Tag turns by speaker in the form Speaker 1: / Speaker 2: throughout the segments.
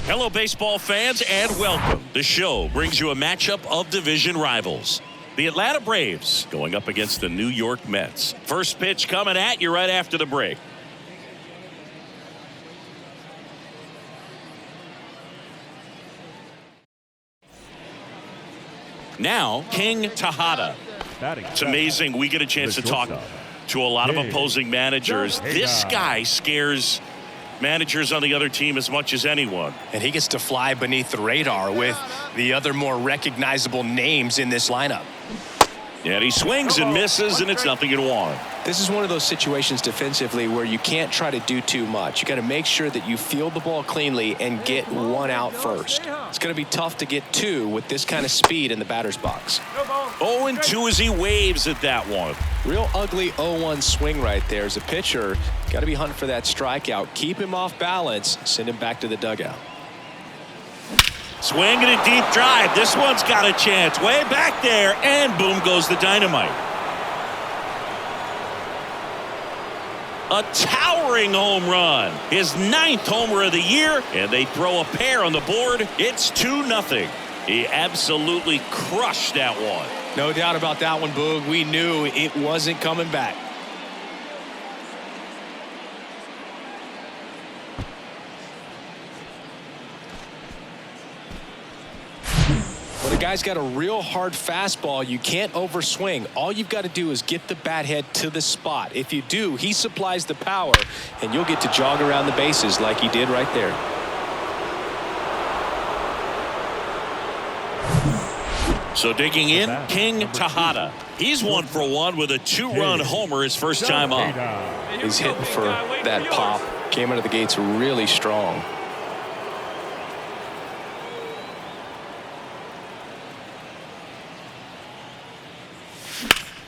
Speaker 1: Hello, baseball fans, and welcome. The show brings you a matchup of division rivals. The Atlanta Braves going up against the New York Mets. First pitch coming at you right after the break. Now, King Tejada. It's amazing we get a chance to talk to a lot of opposing managers. This guy scares managers on the other team as much as anyone.
Speaker 2: And he gets to fly beneath the radar with the other more recognizable names in this lineup.
Speaker 1: And he swings and misses, and it's nothing in one.
Speaker 2: This is one of those situations defensively where you can't try to do too much. You got to make sure that you field the ball cleanly and get one out first. It's going to be tough to get two with this kind of speed in the batter's box.
Speaker 1: 0-2 as he waves at that one.
Speaker 2: Real ugly 0-1 swing right there. As a pitcher, got to be hunting for that strikeout. Keep him off balance. Send him back to the dugout.
Speaker 1: Swing and a deep drive. This one's got a chance. Way back there, and boom goes the dynamite. A towering home run. His 9th homer of the year, and they throw a pair on the board. It's 2-0. He absolutely crushed that one.
Speaker 2: No doubt about that one, Boog. We knew it wasn't coming back. Well, the guy's got a real hard fastball. You can't overswing. All you've got to do is get the bat head to the spot. If you do, he supplies the power, and you'll get to jog around the bases like he did right there.
Speaker 1: So digging in, King Tejada. He's 1-for-1 with a 2-run homer his first time up.
Speaker 2: He's hitting for that pop. Came out of the gates really strong.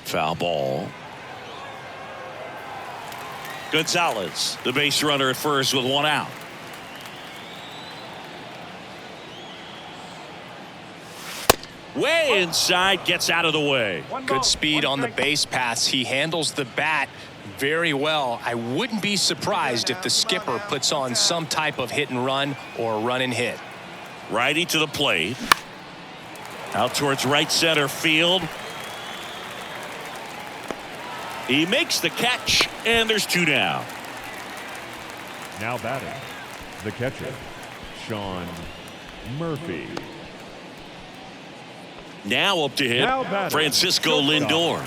Speaker 1: Foul ball. Gonzalez, the base runner at first with one out. Way inside, gets out of the way.
Speaker 2: Good speed on the base pass. He handles the bat very well. I wouldn't be surprised if the skipper puts on some type of hit and run or run and hit.
Speaker 1: Righty to the plate. Out towards right center field. He makes the catch, and there's 2 down.
Speaker 3: Now batting, the catcher, Sean Murphy.
Speaker 1: Now up to hit, Francisco Lindor.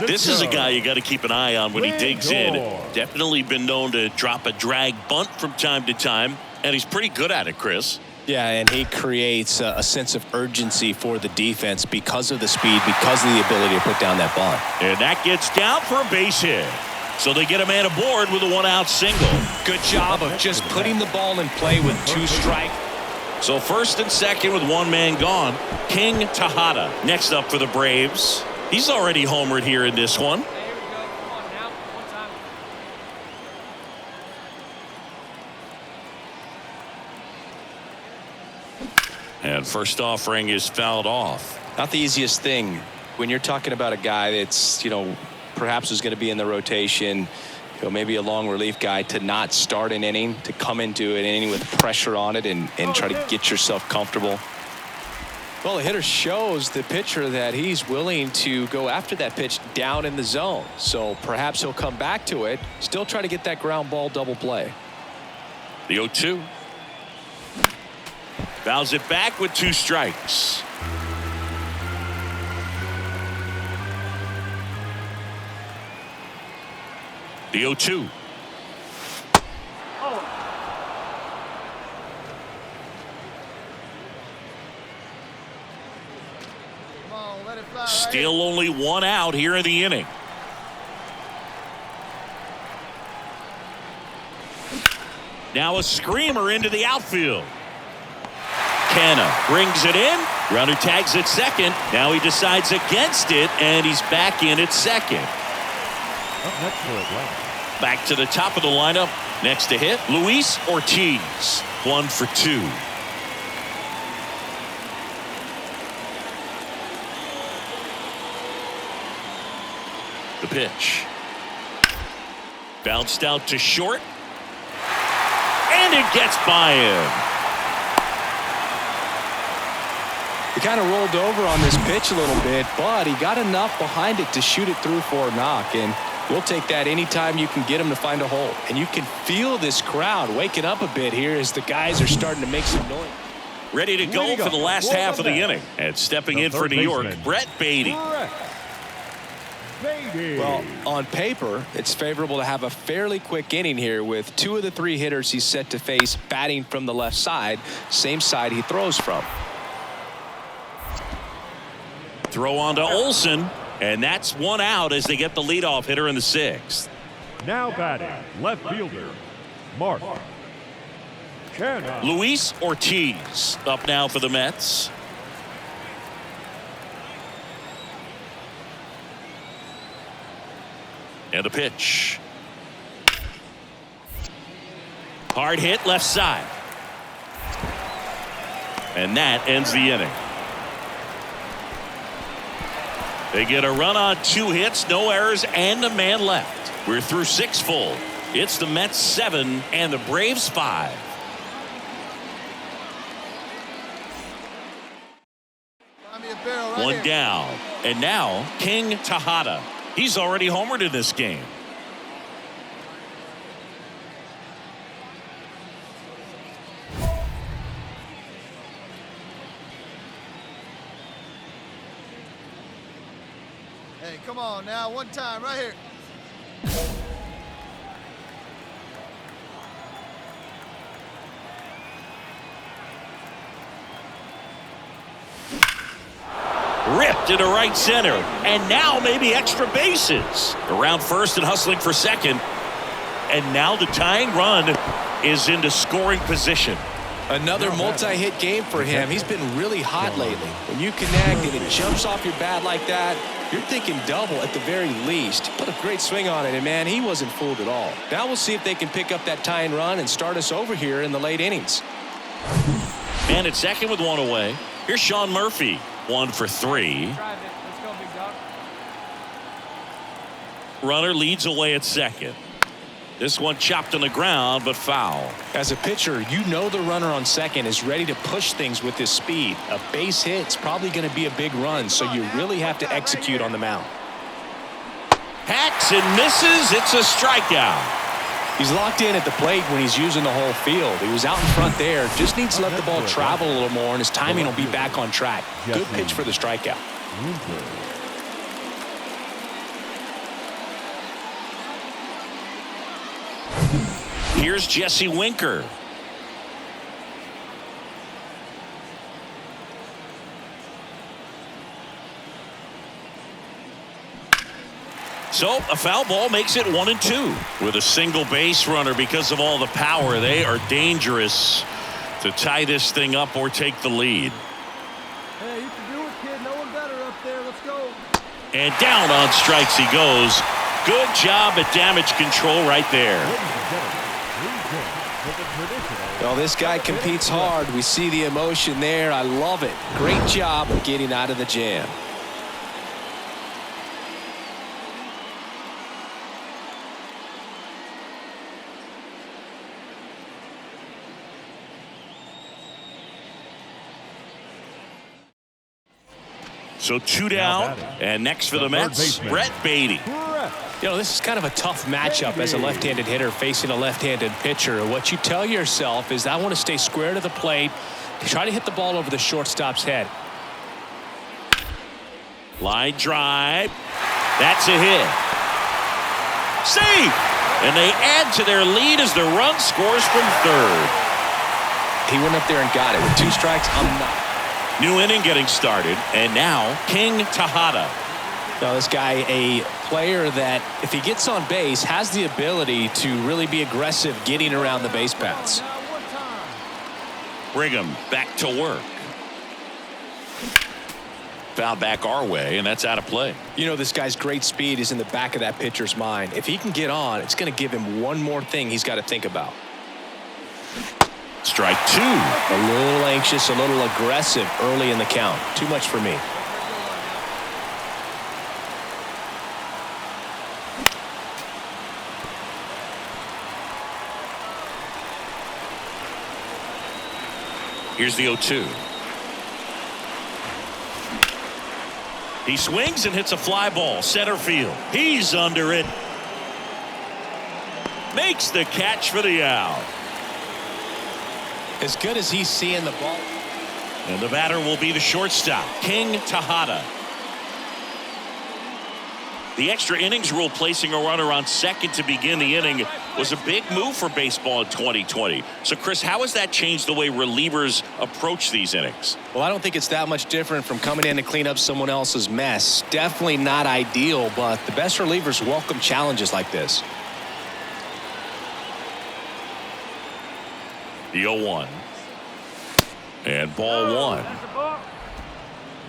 Speaker 1: This is a guy you got to keep an eye on when he digs in. Definitely been known to drop a drag bunt from time to time, and he's pretty good at it, Chris.
Speaker 2: Yeah, and he creates a sense of urgency for the defense because of the speed, because of the ability to put down that bunt.
Speaker 1: And that gets down for a base hit. So they get a man aboard with a 1-out single.
Speaker 2: Good job of just putting the ball in play with 2 strikes.
Speaker 1: So first and second with 1 man gone. King Tejada next up for the Braves. He's already homered here in this one. And first offering is fouled off.
Speaker 2: Not the easiest thing when you're talking about a guy that's, perhaps is going to be in the rotation, maybe a long relief guy, to not start an inning, to come into an inning with pressure on it and try to get yourself comfortable. Well, the hitter shows the pitcher that he's willing to go after that pitch down in the zone. So perhaps he'll come back to it, still try to get that ground ball double play.
Speaker 1: The 0-2. Fouls it back with 2 strikes. The 0-2. Still only 1 out here in the inning. Now a screamer into the outfield. Canna brings it in. Runner tags at second. Now he decides against it, and he's back in at second. Back to the top of the lineup. Next to hit, Luis Ortiz. 1 for 2. The pitch. Bounced out to short. And it gets by him.
Speaker 2: He kind of rolled over on this pitch a little bit, but he got enough behind it to shoot it through for a knock. And we'll take that anytime you can get him to find a hole. And you can feel this crowd waking up a bit here as the guys are starting to make some noise.
Speaker 1: Ready to go for the last half of the inning. And stepping in for New York, Brett Beatty.
Speaker 2: Well, on paper, it's favorable to have a fairly quick inning here with 2 of the 3 hitters he's set to face batting from the left side, same side he throws from.
Speaker 1: Throw on to Olsen, and that's 1 out as they get the leadoff hitter in the 6th.
Speaker 3: Now batting, left fielder, Mark Canha.
Speaker 1: Luis Ortiz up now for the Mets. And the pitch. Hard hit left side. And that ends the inning. They get a run on 2 hits, no errors, and a man left. We're through 6 full. It's the Mets 7 and the Braves 5. One down. And now King Tejada. He's already homered in this game.
Speaker 4: Hey, come on now, one time right here.
Speaker 1: Ripped into right center, and now maybe extra bases. Around first and hustling for second, and now the tying run is into scoring position.
Speaker 2: Another multi-hit game for him. He's been really hot lately. When you connect and it jumps off your bat like that, you're thinking double at the very least. Put a great swing on it, and man, he wasn't fooled at all. Now we'll see if they can pick up that tying run and start us over here in the late innings.
Speaker 1: And at second with 1 away, here's Sean Murphy. 1 for 3. Runner leads away at second. This one chopped on the ground, but foul.
Speaker 2: As a pitcher, you know the runner on second is ready to push things with his speed. A base hit's probably going to be a big run, so you really have to execute on the mound.
Speaker 1: Hacks and misses. It's a strikeout.
Speaker 2: He's locked in at the plate when he's using the whole field. He was out in front there. Just needs to let the ball travel a little more, and his timing will be back on track. Good pitch for the strikeout.
Speaker 1: Here's Jesse Winker. So a foul ball makes it 1-2 with a single base runner. Because of all the power, they are dangerous to tie this thing up or take the lead.
Speaker 4: Hey, you can do it, kid. No one better up there. Let's go.
Speaker 1: And down on strikes he goes. Good job at damage control right there.
Speaker 2: Well, this guy competes hard. We see the emotion there. I love it. Great job of getting out of the jam.
Speaker 1: So 2 down, and next for the Mets, Brett Beatty.
Speaker 2: You know, this is kind of a tough matchup as a left-handed hitter facing a left-handed pitcher. What you tell yourself is, I want to stay square to the plate, try to hit the ball over the shortstop's head.
Speaker 1: Line drive. That's a hit. Safe! And they add to their lead as the run scores from third.
Speaker 2: He went up there and got it. With 2 strikes, I'm not.
Speaker 1: New inning getting started, and now King Tejada.
Speaker 2: Now this guy, a player that if he gets on base has the ability to really be aggressive getting around the base paths.
Speaker 1: Brigham back to work. Foul back our way, and that's out of play.
Speaker 2: You know, this guy's great speed is in the back of that pitcher's mind. If he can get on, it's going to give him one more thing he's got to think about.
Speaker 1: Strike 2.
Speaker 2: A little anxious, a little aggressive early in the count. Too much for me.
Speaker 1: Here's the 0-2. He swings and hits a fly ball center field. He's under it. Makes the catch for the out.
Speaker 2: As good as he's seeing the ball.
Speaker 1: And the batter will be the shortstop, King Tejada. The extra innings rule placing a runner on second to begin the inning was a big move for baseball in 2020. So, Chris, how has that changed the way relievers approach these innings?
Speaker 2: Well, I don't think it's that much different from coming in to clean up someone else's mess. Definitely not ideal, but the best relievers welcome challenges like this.
Speaker 1: The 0-1. And ball one.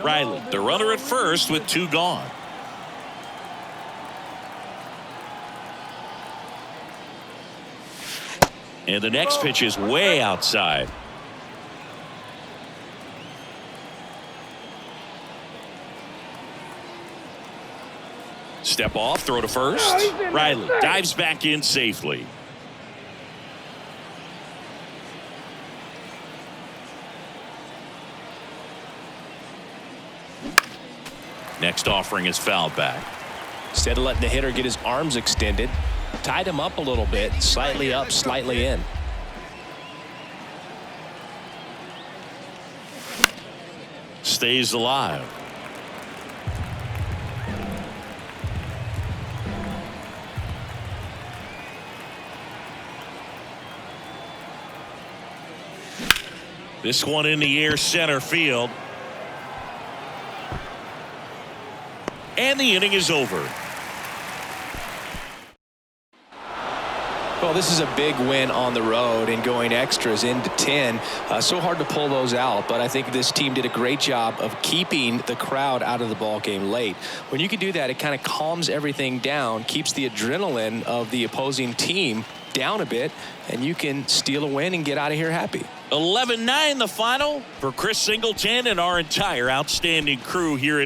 Speaker 1: Riley, the runner at first with two gone. And the next pitch is way outside. Step off, throw to first. Riley dives back in safely. Next offering is fouled back.
Speaker 2: Instead of letting the hitter get his arms extended, tied him up a little bit, slightly up, slightly in.
Speaker 1: Stays alive. This one in the air center field. And the inning is over.
Speaker 2: Well, this is a big win on the road and going extras into 10. So hard to pull those out, but I think this team did a great job of keeping the crowd out of the ball game late. When you can do that, it kind of calms everything down, keeps the adrenaline of the opposing team down a bit, and you can steal a win and get out of here happy.
Speaker 1: 11-9 the final for Chris Singleton and our entire outstanding crew here at